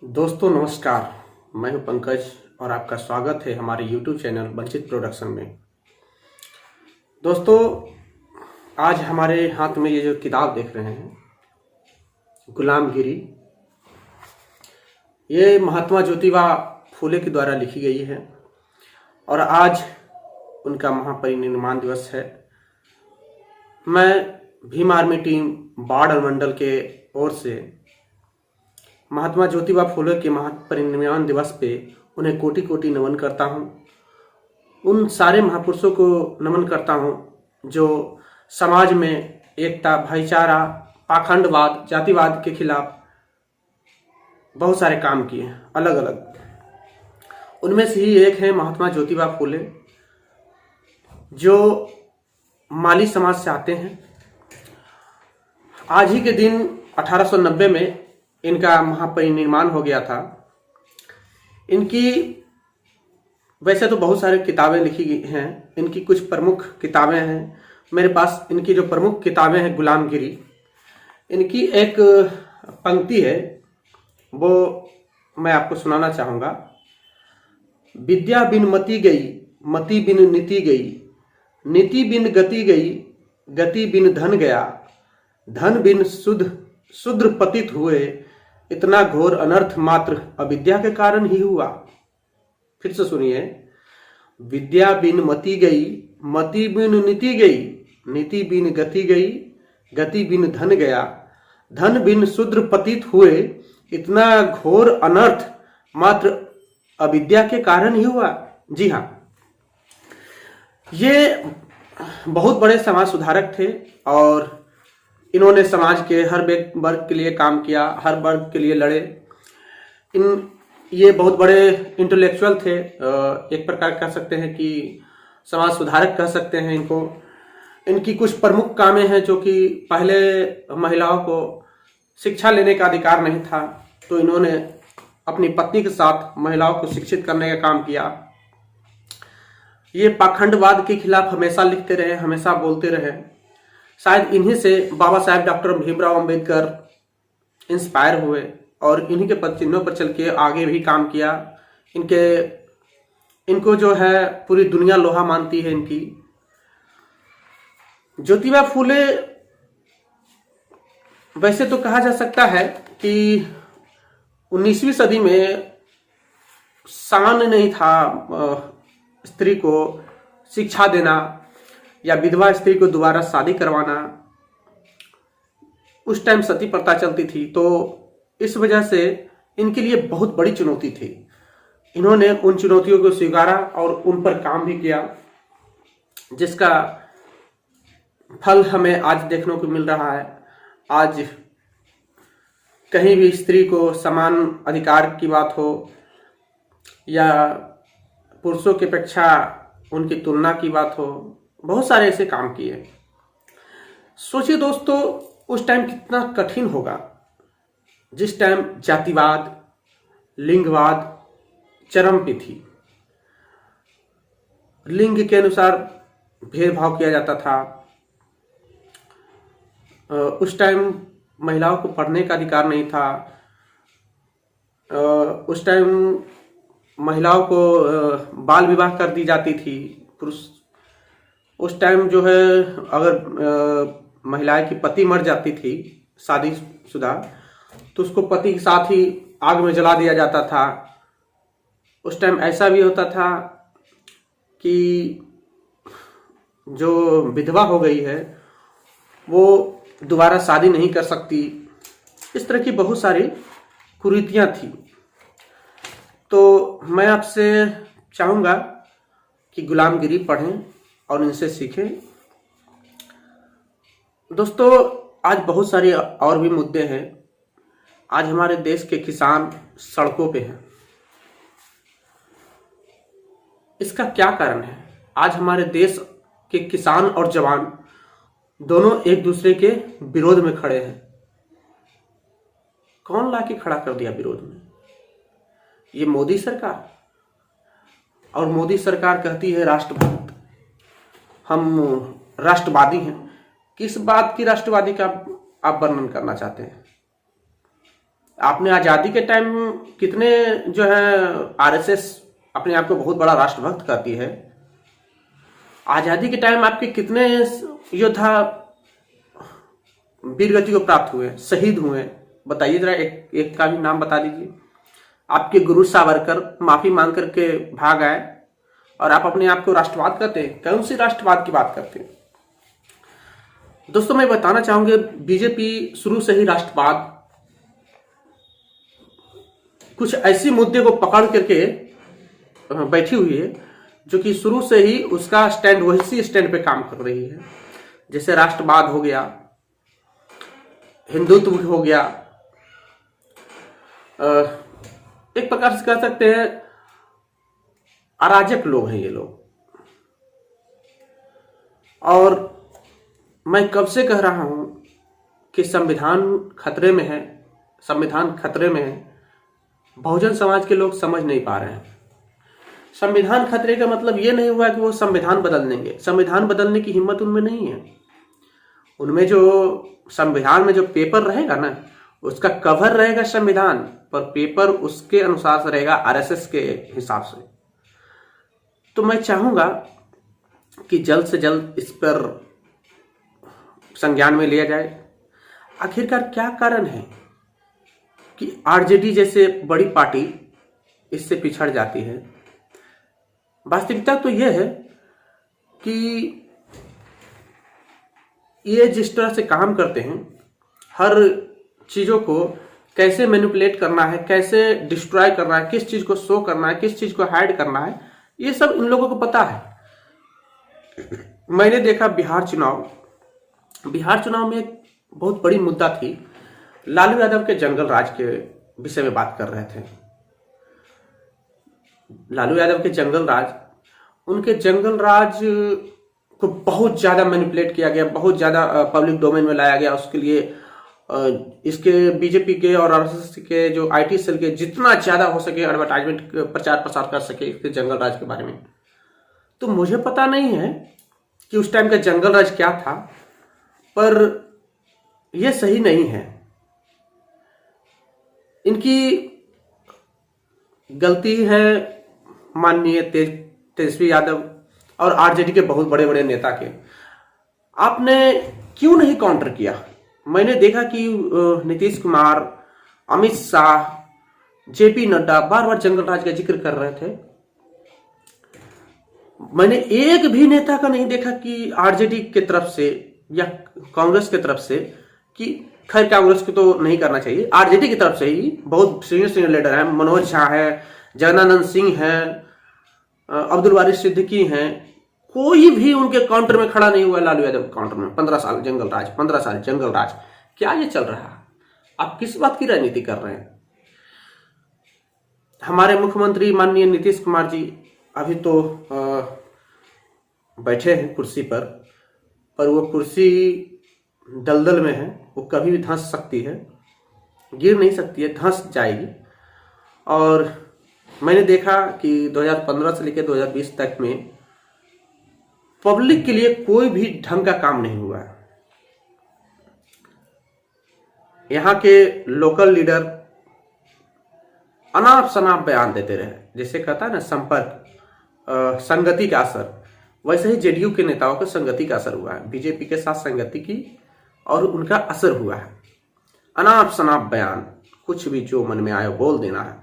दोस्तों नमस्कार। मैं हूं पंकज और आपका स्वागत है हमारे YouTube चैनल वंचित प्रोडक्शन में। दोस्तों आज हमारे हाथ में ये जो किताब देख रहे हैं गुलामगिरी, ये महात्मा ज्योतिबा फूले के द्वारा लिखी गई है और आज उनका महापरिनिर्वाण दिवस है। मैं भीम आर्मी टीम बाढ़ मंडल के ओर से महात्मा ज्योतिबा फूले के महापरिनिर्वाण दिवस पे उन्हें कोटि कोटि नमन करता हूँ। उन सारे महापुरुषों को नमन करता हूँ जो समाज में एकता, भाईचारा, पाखंडवाद, जातिवाद के खिलाफ बहुत सारे काम किए हैं अलग अलग। उनमें से ही एक है महात्मा ज्योतिबा फूले जो माली समाज से आते हैं। आज ही के दिन 1890 में इनका महापरिनिर्वाण हो गया था। इनकी वैसे तो बहुत सारी किताबें लिखी गई हैं, इनकी कुछ प्रमुख किताबें हैं मेरे पास। इनकी जो प्रमुख किताबें हैं गुलामगिरी, इनकी एक पंक्ति है वो मैं आपको सुनाना चाहूँगा। विद्या बिन मति गई, मति बिन नीति गई, नीति बिन गति गई, गति बिन धन गया, धन बिन शूद्र पतित हुए, इतना घोर अनर्थ मात्र अविद्या के कारण ही हुआ। फिर से सुनिए। विद्या बिन मति गई, मति बिन नीति गई, नीति बिन गति गई, गति बिन धन गया, धन बिन शूद्र पतित हुए, इतना घोर अनर्थ मात्र अविद्या के कारण ही हुआ। जी हाँ, ये बहुत बड़े समाज सुधारक थे और इन्होंने समाज के हर वर्ग के लिए काम किया, हर वर्ग के लिए लड़े। ये बहुत बड़े इंटेलेक्चुअल थे, एक प्रकार कह सकते हैं कि समाज सुधारक कह सकते हैं इनको। इनकी कुछ प्रमुख कामें हैं जो कि पहले महिलाओं को शिक्षा लेने का अधिकार नहीं था, तो इन्होंने अपनी पत्नी के साथ महिलाओं को शिक्षित करने का काम किया। ये पाखंडवाद के खिलाफ हमेशा लिखते रहे, हमेशा बोलते रहे। शायद इन्हीं से बाबा साहेब डॉक्टर भीमराव अंबेडकर इंस्पायर हुए और इन्हीं के पद चिन्हों पर चल के आगे भी काम किया। इनको जो है पूरी दुनिया लोहा मानती है इनकी। ज्योतिबा फूले वैसे तो कहा जा सकता है कि 19वीं सदी में सामान्य नहीं था स्त्री को शिक्षा देना या विधवा स्त्री को दोबारा शादी करवाना। उस टाइम सती प्रथा चलती थी, तो इस वजह से इनके लिए बहुत बड़ी चुनौती थी। इन्होंने उन चुनौतियों को स्वीकारा और उन पर काम भी किया, जिसका फल हमें आज देखने को मिल रहा है। आज कहीं भी स्त्री को समान अधिकार की बात हो या पुरुषों की अपेक्षा उनकी तुलना की बात हो, बहुत सारे ऐसे काम किए। सोचिए दोस्तों, उस टाइम कितना कठिन होगा जिस टाइम जातिवाद, लिंगवाद चरम पे थी। लिंग के अनुसार भेदभाव किया जाता था। उस टाइम महिलाओं को पढ़ने का अधिकार नहीं था। उस टाइम महिलाओं को बाल विवाह कर दी जाती थी। पुरुष उस टाइम जो है अगर महिलाएं की पति मर जाती थी शादीशुदा, तो उसको पति के साथ ही आग में जला दिया जाता था। उस टाइम ऐसा भी होता था कि जो विधवा हो गई है वो दोबारा शादी नहीं कर सकती। इस तरह की बहुत सारी कुरीतियां थी। तो मैं आपसे चाहूँगा कि गुलामगिरी पढ़ें और इनसे सीखें। दोस्तों आज बहुत सारे और भी मुद्दे हैं। आज हमारे देश के किसान सड़कों पे हैं। इसका क्या कारण है? आज हमारे देश के किसान और जवान दोनों एक दूसरे के विरोध में खड़े हैं। कौन लाके खड़ा कर दिया विरोध में? ये मोदी सरकार। और मोदी सरकार कहती है राष्ट्रभक्त, हम राष्ट्रवादी हैं। किस बात की राष्ट्रवादी का आप वर्णन करना चाहते हैं? आपने आजादी के टाइम कितने जो है आरएसएस अपने आप को बहुत बड़ा राष्ट्रभक्त कहती है, आजादी के टाइम आपके कितने योद्धा वीरगति को प्राप्त हुए, शहीद हुए, बताइए जरा, एक का भी नाम बता दीजिए। आपके गुरु सावरकर माफी मांग करके भाग आए और आप अपने आप को राष्ट्रवाद कहते हैं। कौन सी राष्ट्रवाद की बात करते हैं? दोस्तों मैं बताना चाहूंगा, बीजेपी शुरू से ही राष्ट्रवाद, कुछ ऐसी मुद्दे को पकड़ करके बैठी हुई है जो कि शुरू से ही उसका स्टैंड वैसी स्टैंड पे काम कर रही है। जैसे राष्ट्रवाद हो गया, हिंदुत्व हो गया, एक प्रकार से कह सकते हैं अराजक लोग हैं ये लोग। और मैं कब से कह रहा हूं कि संविधान खतरे में है, संविधान खतरे में है। बहुजन समाज के लोग समझ नहीं पा रहे हैं। संविधान खतरे का मतलब ये नहीं हुआ कि वो संविधान बदल देंगे। संविधान बदलने की हिम्मत उनमें नहीं है। उनमें जो संविधान में जो पेपर रहेगा ना, उसका कवर रहेगा संविधान पर, पेपर उसके अनुसार से रहेगा, आरएसएस के हिसाब से। तो मैं चाहूंगा कि जल्द से जल्द इस पर संज्ञान में लिया जाए। आखिरकार क्या कारण है कि आरजेडी जैसे बड़ी पार्टी इससे पिछड़ जाती है? वास्तविकता तो यह है कि ये जिस तरह से काम करते हैं, हर चीजों को कैसे मैनिपुलेट करना है, कैसे डिस्ट्रॉय करना है, किस चीज को शो करना है, किस चीज को हाइड करना है, ये सब इन लोगों को पता है। मैंने देखा बिहार चुनाव में एक बहुत बड़ी मुद्दा थी, लालू यादव के जंगल राज के विषय में बात कर रहे थे। लालू यादव के जंगल राज, उनके जंगल राज को बहुत ज्यादा मैनिपुलेट किया गया, बहुत ज्यादा पब्लिक डोमेन में लाया गया। उसके लिए इसके बीजेपी के और आरएसएस के जो आईटी सेल के जितना ज्यादा हो सके एडवर्टाइजमेंट प्रचार प्रसार कर सके इसके जंगल राज के बारे में। तो मुझे पता नहीं है कि उस टाइम का जंगल राज क्या था, पर यह सही नहीं है। इनकी गलती है माननीय तेजस्वी यादव और आरजेडी के बहुत बड़े बड़े नेता के। आपने क्यों नहीं काउंटर किया? मैंने देखा कि नीतीश कुमार, अमित शाह, जेपी नड्डा बार बार जंगल राज का जिक्र कर रहे थे। मैंने एक भी नेता का नहीं देखा कि आरजेडी की तरफ से या कांग्रेस की तरफ से, कि खैर कांग्रेस को तो नहीं करना चाहिए, आरजेडी की तरफ से ही बहुत सीनियर लीडर हैं, मनोज झा है, जगनानंद सिंह है, अब्दुल वारिस सिद्दीकी हैं, कोई भी उनके काउंटर में खड़ा नहीं हुआ। लालू यादव काउंटर में 15 साल जंगल राज, 15 साल जंगल राज, क्या ये चल रहा है? आप किस बात की राजनीति कर रहे हैं? हमारे मुख्यमंत्री माननीय नीतीश कुमार जी अभी तो बैठे हैं कुर्सी पर वो कुर्सी दलदल में है, वो कभी भी धंस सकती है, गिर नहीं सकती है, धंस जाएगी। और मैंने देखा कि 2015 से लेकर 2020 तक में पब्लिक के लिए कोई भी ढंग का काम नहीं हुआ। यहां के लोकल लीडर अनाप शनाप बयान देते रहे, जैसे कहता है ना संपर्क, संगति का असर, वैसे ही जेडीयू के नेताओं को संगति का असर हुआ है। बीजेपी के साथ संगति की और उनका असर हुआ है। अनाप शनाप बयान, कुछ भी जो मन में आए बोल देना है,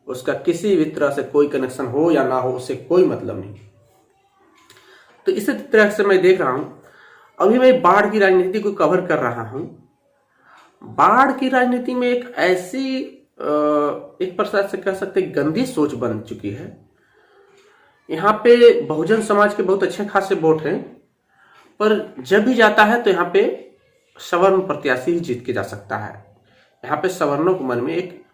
उसका किसी भी तरह से कोई कनेक्शन हो या ना हो, उससे कोई मतलब नहीं। तो इसी तरह से मैं देख रहा हूं, अभी मैं बाढ़ की राजनीति को कवर कर रहा हूं। बाढ़ की राजनीति में एक ऐसी एक प्रकार से कह सकते गंदी सोच बन चुकी है। यहाँ पे बहुजन समाज के बहुत अच्छे खासे वोट हैं, पर जब भी जाता है तो यहाँ पे सवर्ण प्रत्याशी ही जीत के जा सकता है। यहाँ पे सवर्णों के मन में एक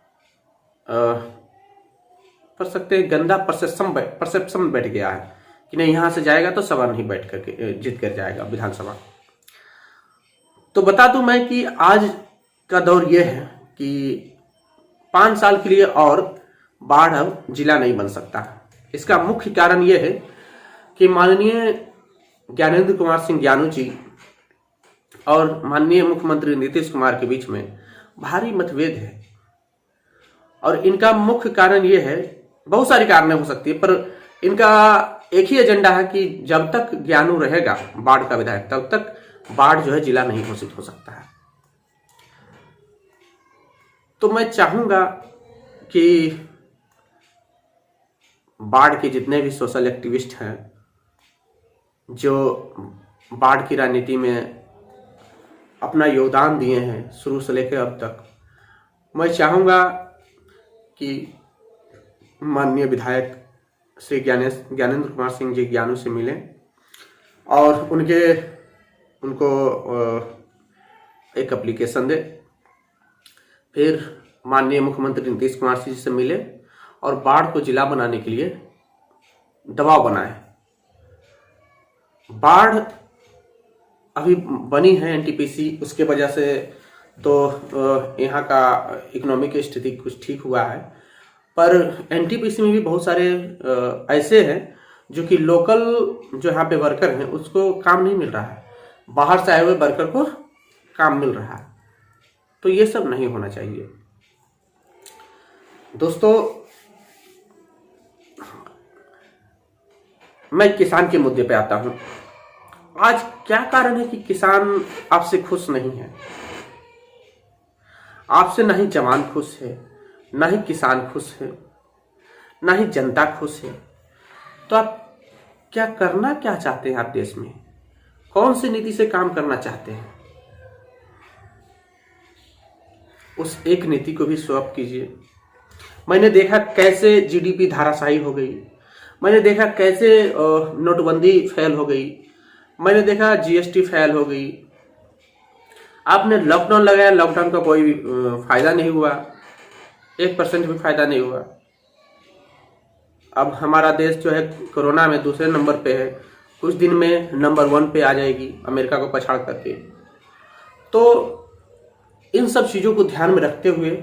कर सकते हैं गंदा परसेप्शन बैठ गया है कि नहीं, यहां से जाएगा तो सवर्ण ही बैठ करके जीत कर जाएगा विधानसभा। तो बता दूं मैं कि आज का दौर यह है कि 5 साल के लिए और बाढ़ अब जिला नहीं बन सकता। इसका मुख्य कारण यह है कि माननीय ज्ञानेंद्र कुमार सिंह ज्ञानू जी और माननीय मुख्यमंत्री नीतीश कुमार के बीच में भारी मतभेद है। और इनका मुख्य कारण ये है, बहुत सारी कारण हो सकती है, पर इनका एक ही एजेंडा है कि जब तक ज्ञानू रहेगा बाढ़ का विधायक, तब तक बाढ़ जो है जिला नहीं घोषित हो सकता है। तो मैं चाहूंगा कि बाढ़ के जितने भी सोशल एक्टिविस्ट हैं जो बाढ़ की राजनीति में अपना योगदान दिए हैं शुरू से लेकर अब तक, मैं चाहूंगा कि माननीय विधायक श्री ज्ञानेंद्र कुमार सिंह जी ज्ञानू से मिलें और उनको एक एप्लीकेशन दे, फिर माननीय मुख्यमंत्री नीतीश कुमार जी से मिले और बाढ़ को जिला बनाने के लिए दबाव बनाए। बाढ़ अभी बनी है एनटीपीसी, उसके वजह से तो यहाँ का इकोनॉमिक स्थिति कुछ ठीक हुआ है, पर एनटीपीसी में भी बहुत सारे ऐसे हैं जो कि लोकल जो यहाँ पे वर्कर हैं उसको काम नहीं मिल रहा है, बाहर से आए हुए वर्कर को काम मिल रहा है। तो ये सब नहीं होना चाहिए। दोस्तों, मैं किसान के मुद्दे पे आता हूं। आज क्या कारण है कि किसान आपसे खुश नहीं है? आपसे ना ही जवान खुश है, ना ही किसान खुश है, ना ही जनता खुश है। तो आप क्या करना क्या चाहते हैं? आप देश में कौन सी नीति से काम करना चाहते हैं? उस एक नीति को भी स्वैप कीजिए। मैंने देखा कैसे जीडीपी धाराशायी हो गई, मैंने देखा कैसे नोटबंदी फेल हो गई, मैंने देखा जीएसटी फेल हो गई। आपने लॉकडाउन लगाया, लॉकडाउन का कोई फायदा नहीं हुआ, 1% भी फायदा नहीं हुआ। अब हमारा देश जो है कोरोना में दूसरे नंबर पे है, कुछ दिन में नंबर 1 पे आ जाएगी अमेरिका को पछाड़ करके। तो इन सब चीज़ों को ध्यान में रखते हुए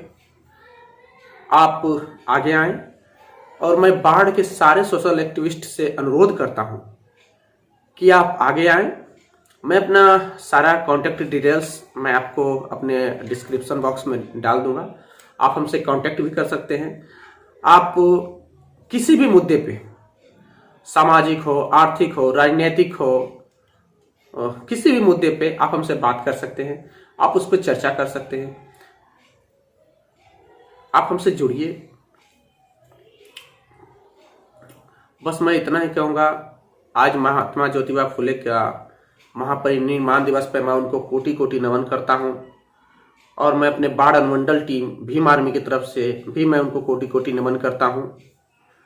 आप आगे आएं और मैं बाढ़ के सारे सोशल एक्टिविस्ट से अनुरोध करता हूं कि आप आगे आएं। मैं अपना सारा कॉन्टैक्ट डिटेल्स मैं आपको अपने डिस्क्रिप्शन बॉक्स में डाल दूंगा, आप हमसे कॉन्टैक्ट भी कर सकते हैं। आप किसी भी मुद्दे पे, सामाजिक हो, आर्थिक हो, राजनीतिक हो, किसी भी मुद्दे पे आप हमसे बात कर सकते हैं, आप उस पर चर्चा कर सकते हैं। आप हमसे जुड़िए। बस मैं इतना ही कहूँगा। आज महात्मा ज्योतिबा फुले का महापरिनिर्वाण दिवस पर मैं उनको कोटि कोटि नमन करता हूँ और मैं अपने बाढ़ अनुमंडल टीम भीम आर्मी की तरफ से भी मैं उनको कोटि कोटि नमन करता हूँ।